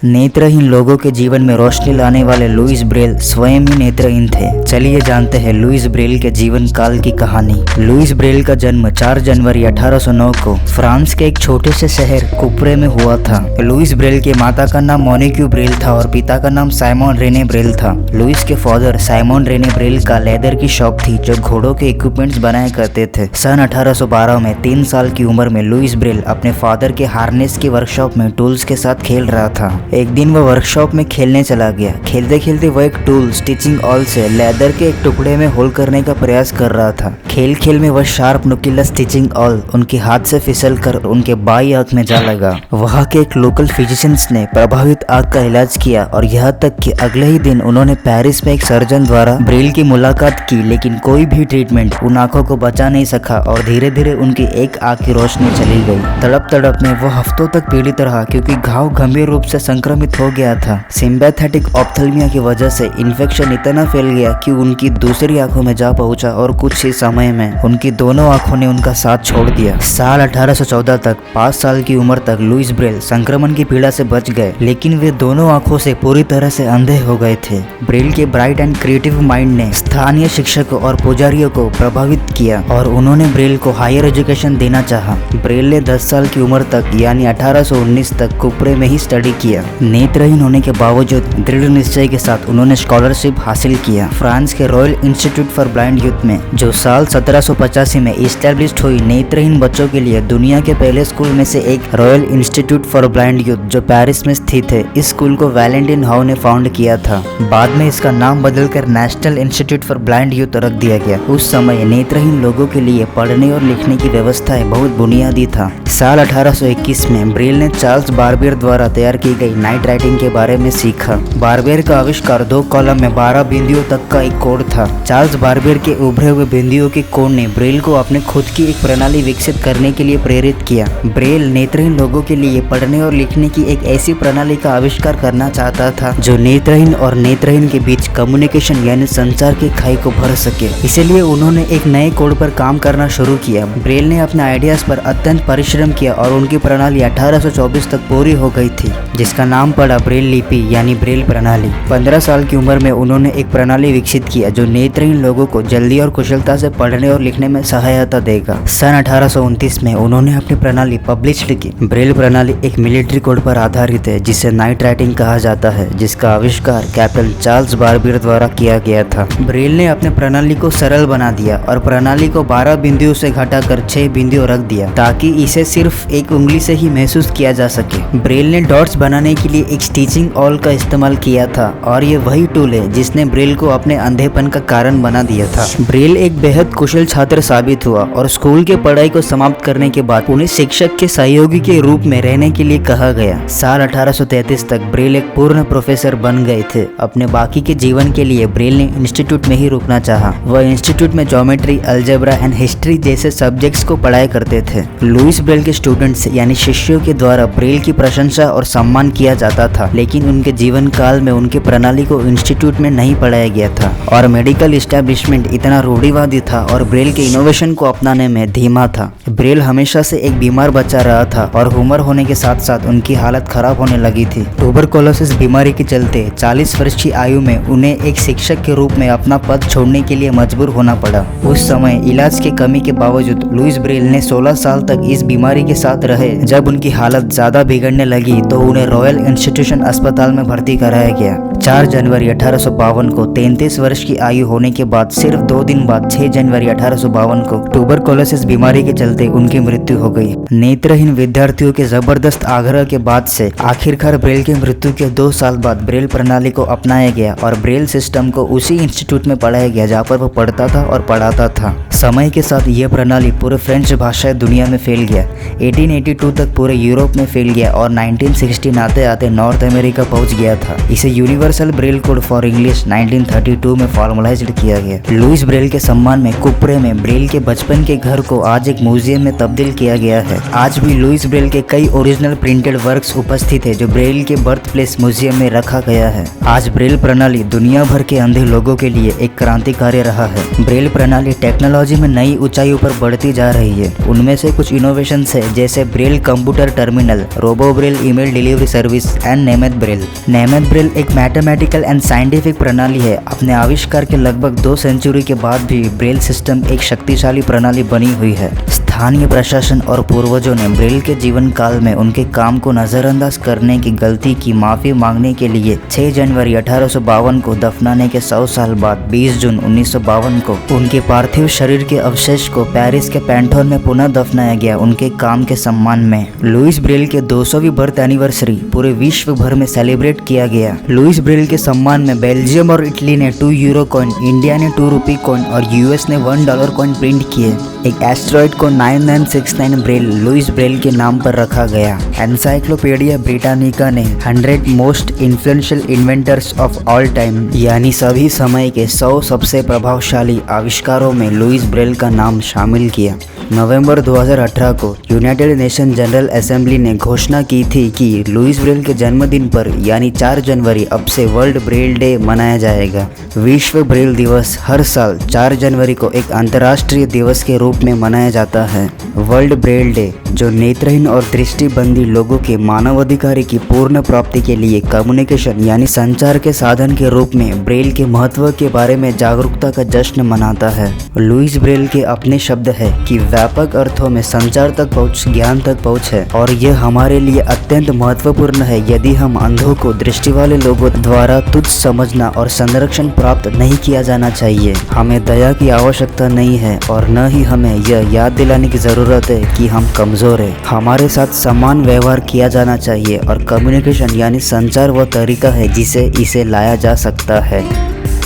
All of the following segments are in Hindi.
नेत्रहीन लोगों के जीवन में रोशनी लाने वाले लुईस ब्रेल स्वयं ही नेत्रहीन थे। चलिए जानते हैं लुईस ब्रेल के जीवन काल की कहानी। लुईस ब्रेल का जन्म 4 जनवरी 1809 को फ्रांस के एक छोटे से शहर कुप्रे में हुआ था। लुईस ब्रेल के माता का नाम मोनिक्यू ब्रेल था और पिता का नाम साइमन रेने ब्रेल था। लुईस के फादर साइमन रेने ब्रेल का लेदर की शॉप थी जो घोड़ों के इक्विपमेंट्स बनाया करते थे। सन 1812 में 3 साल की उम्र में लुईस ब्रेल अपने फादर के हार्नेस की वर्कशॉप में टूल्स के साथ खेल रहा था। एक दिन वह वर्कशॉप में खेलने चला गया। खेलते खेलते वह एक टूल स्टिचिंग ऑल से लेदर के एक टुकड़े में होल करने का प्रयास कर रहा था। खेल खेल में वह शार्प नुकीला स्टिचिंग ऑल उनके हाथ से फिसल कर उनके बाई आंख में जा लगा। वहाँ के एक लोकल फिजिशियंस ने प्रभावित आंख का इलाज किया और यहाँ तक कि अगले ही दिन उन्होंने पेरिस में एक सर्जन द्वारा ब्रेल की मुलाकात की, लेकिन कोई भी ट्रीटमेंट उन आंखों को बचा नहीं सका और धीरे धीरे उनकी एक आंख की रोशनी चली गई। तड़प तड़प में वो हफ्तों तक पीड़ित रहा क्योंकि घाव गंभीर रूप से संक्रमित हो गया था। सिम्पैथेटिक ऑप्थेल्मिया की वजह से इन्फेक्शन इतना फैल गया कि उनकी दूसरी आंखों में जा पहुंचा और कुछ ही समय में उनकी दोनों आंखों ने उनका साथ छोड़ दिया। साल 1814 तक 5 साल की उम्र तक लुईस ब्रेल संक्रमण की पीड़ा से बच गए, लेकिन वे दोनों आंखों से पूरी तरह से अंधे हो गए थे। ब्रेल के ब्राइट एंड क्रिएटिव माइंड ने स्थानीय शिक्षकों और पुजारियों को प्रभावित किया और उन्होंने ब्रेल को हायर एजुकेशन देना चाहा। ब्रेल ने 10 साल की उम्र तक यानी 1819 तक कुप्रे में ही स्टडी किया। नेत्रहीन होने के बावजूद दृढ़ निश्चय के साथ उन्होंने स्कॉलरशिप हासिल किया। फ्रांस के royal institute for blind youth में, जो साल 1785 में इस्टेब्लिश्ड हुई, नेत्रहीन बच्चों के लिए दुनिया के पहले स्कूल में से एक royal institute for blind youth जो पेरिस में स्थित है। इस स्कूल को वैलेंटिन हाउ ने फाउंड किया था। बाद में इसका नाम बदलकर national institute for blind youth रख दिया गया। उस समय नेत्रहीन लोगों के लिए पढ़ने और लिखने की व्यवस्थाएं बहुत बुनियादी था। साल 1821 में ब्रेल ने चार्ल्स बार्बियर द्वारा तैयार की गई नाइट राइटिंग के बारे में सीखा। बार्बियर का आविष्कार 2 कॉलम में 12 बिंदियों तक का एक कोड था। चार्ल्स बार्बियर के उभरे हुए बिंदियों के कोड ने ब्रेल को अपने खुद की एक प्रणाली विकसित करने के लिए प्रेरित किया। ब्रेल नेत्रहीन लोगों के लिए पढ़ने और लिखने की एक ऐसी प्रणाली का आविष्कार करना चाहता था जो नेत्रहीन और नेत्रहीन के बीच कम्युनिकेशन यानी संचार की खाई को भर सके। इसीलिए उन्होंने एक नए कोड पर काम करना शुरू किया। ब्रेल ने अपने आइडियाज पर अत्यंत परिश्रम किया और उनकी प्रणाली 1824 तक पूरी हो गई थी, जिसका नाम पड़ा ब्रेल लिपि यानी ब्रेल प्रणाली। 15 साल की उम्र में उन्होंने एक प्रणाली विकसित किया जो नेत्रहीन लोगों को जल्दी और कुशलता से पढ़ने और लिखने में सहायता देगा। सन 1829 में उन्होंने अपनी प्रणाली पब्लिश की। ब्रेल प्रणाली एक मिलिट्री कोड पर आधारित है जिसे नाइट राइटिंग कहा जाता है, जिसका आविष्कार कैप्टन चार्ल्स बार्बियर द्वारा किया गया था। ब्रेल ने अपने प्रणाली को सरल बना दिया और प्रणाली को 12 बिंदुओं से घटाकर 6 बिंदुओं रख दिया ताकि इसे सिर्फ एक उंगली से ही महसूस किया जा सके। ब्रेल ने डॉट्स बनाने के लिए एक स्टिचिंग ऑल का इस्तेमाल किया था और ये वही टूल है जिसने ब्रेल को अपने अंधेपन का कारण बना दिया था। ब्रेल एक बेहद कुशल छात्र साबित हुआ और स्कूल के पढ़ाई को समाप्त करने के बाद उन्हें शिक्षक के सहयोगी के रूप में रहने के लिए कहा गया। साल 1833 तक ब्रेल एक पूर्ण प्रोफेसर बन गए थे। अपने बाकी के जीवन के लिए ब्रेल ने इंस्टीट्यूट में ही रुकना चाहा। वह इंस्टीट्यूट में ज्योमेट्री, अलजेब्रा एंड हिस्ट्री जैसे सब्जेक्ट्स को पढ़ाया करते थे। लुईस ब्रेल के स्टूडेंट्स यानी शिष्यों के द्वारा ब्रेल की प्रशंसा और सम्मान किया जाता था, लेकिन उनके जीवन काल में उनकी प्रणाली को इंस्टीट्यूट में नहीं पढ़ाया गया था और मेडिकल इस्टेब्लिशमेंट इतना रूढ़िवादी था और ब्रेल के इनोवेशन को अपनाने में धीमा था। ब्रेल हमेशा से एक बीमार बच्चा रहा था और उम्र होने के साथ साथ उनकी हालत खराब होने लगी थी। ट्यूबरकुलोसिस बीमारी के चलते 40 वर्ष की आयु में उन्हें एक शिक्षक के रूप में अपना पद छोड़ने के लिए मजबूर होना पड़ा। उस समय इलाज की कमी के बावजूद लुईस ब्रेल ने 16 साल तक इस बीमारी के साथ रहे। जब उनकी हालत ज्यादा बिगड़ने लगी तो उन्हें रॉयल इंस्टीट्यूशन अस्पताल में भर्ती कराया गया। 4 जनवरी 1852 को 33 वर्ष की आयु होने के बाद सिर्फ 2 दिन बाद 6 जनवरी 1852 को ट्यूबरकुलोसिस बीमारी के चलते उनकी मृत्यु हो गई। नेत्रहीन विद्यार्थियों के जबरदस्त आग्रह के बाद से आखिरकार ब्रेल की मृत्यु के 2 साल बाद ब्रेल प्रणाली को अपनाया गया और ब्रेल सिस्टम को उसी इंस्टीट्यूट में पढ़ाया गया जहाँ पर वो पढ़ता था और पढ़ाता था। समय के साथ यह प्रणाली पूरे फ्रेंच भाषाई दुनिया में फैल गया। 1882 तक पूरे यूरोप में फैल गया और 1960 आते आते नॉर्थ अमेरिका पहुंच गया था। इसे universal universal Braille code for English 1932 में फॉर्मलाइज्ड किया गया। लुइस ब्रेल के सम्मान में कुप्रे में ब्रेल के बचपन के घर को आज एक म्यूजियम में तब्दील किया गया है। आज भी लुइस ब्रेल के कई ओरिजिनल प्रिंटेड वर्क्स उपस्थित है जो ब्रेल के बर्थ प्लेस म्यूजियम में रखा गया है। आज ब्रेल प्रणाली दुनिया भर के अंधे लोगों के लिए एक क्रांतिकारी रहा है। ब्रेल प्रणाली टेक्नोलॉजी में नई ऊंचाइयों पर बढ़ती जा रही है। उनमें से कुछ इनोवेशन है जैसे Braille computer terminal, robo Braille email delivery service and Nemeth Braille. Nemeth Braille एक मैथमेटिकल एंड साइंटिफिक प्रणाली है। अपने आविष्कार के लगभग 2 सेंचुरी के बाद भी ब्रेल सिस्टम एक शक्तिशाली प्रणाली बनी हुई है। स्थानीय प्रशासन और पूर्वजों ने ब्रेल के जीवन काल में उनके काम को नजरअंदाज करने की गलती की माफी मांगने के लिए 6 जनवरी 1852 को दफनाने के 100 साल बाद 20 जून 1952 को उनके पार्थिव शरीर के अवशेष को पेरिस के पैंथोन में पुनः दफनाया गया उनके काम के सम्मान में। लुइस ब्रेल के 200वीं बर्थ एनिवर्सरी पूरे विश्व भर में सेलिब्रेट किया गया। लुइस ब्रेल के सम्मान में बेल्जियम और इटली ने 2 यूरो कॉइन, इंडिया ने 2 रुपी कॉइन और यूएस ने $1 कॉइन प्रिंट किए। एक एस्टेरॉयड को 9969 ब्रेल लुइस ब्रेल के नाम पर रखा गया। एनसाइक्लोपीडिया ब्रिटानिका ने 100 most influential inventors of all time यानी सभी समय के 100 सबसे प्रभावशाली आविष्कारों में लुइस ब्रेल का नाम शामिल किया। नवंबर 2018 को यूनाइटेड नेशन जनरल असेंबली ने घोषणा की थी कि लुइस ब्रेल के जन्मदिन पर यानी 4 जनवरी अब से वर्ल्ड ब्रेल डे मनाया जाएगा। विश्व ब्रेल दिवस हर साल 4 जनवरी को एक अंतर्राष्ट्रीय दिवस के रूप में मनाया जाता है। वर्ल्ड ब्रेल डे जो नेत्रहीन और दृष्टिबंदी लोगों के मानवाधिकार की पूर्ण प्राप्ति के लिए कम्युनिकेशन यानी संचार के साधन के रूप में ब्रेल के महत्व के बारे में जागरूकता का जश्न मनाता है। लुइस ब्रेल के अपने शब्द है कि व्यापक अर्थों में संचार तक पहुँच ज्ञान तक पहुँच है और यह हमारे लिए अत्यंत महत्वपूर्ण है। यदि हम अंधों को दृष्टि वाले लोगों द्वारा तुच्छ समझना और संरक्षण प्राप्त नहीं किया जाना चाहिए। हमें दया की आवश्यकता नहीं है और न ही हमें यह याद दिलाने की जरूरत है कि हम कमजोर हैं। हमारे साथ समान व्यवहार किया जाना चाहिए और कम्युनिकेशन यानी संचार वह तरीका है जिसे इसे लाया जा सकता है।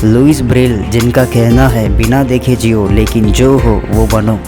लुइस ब्रेल जिनका कहना है बिना देखे जियो लेकिन जो हो वो बनो।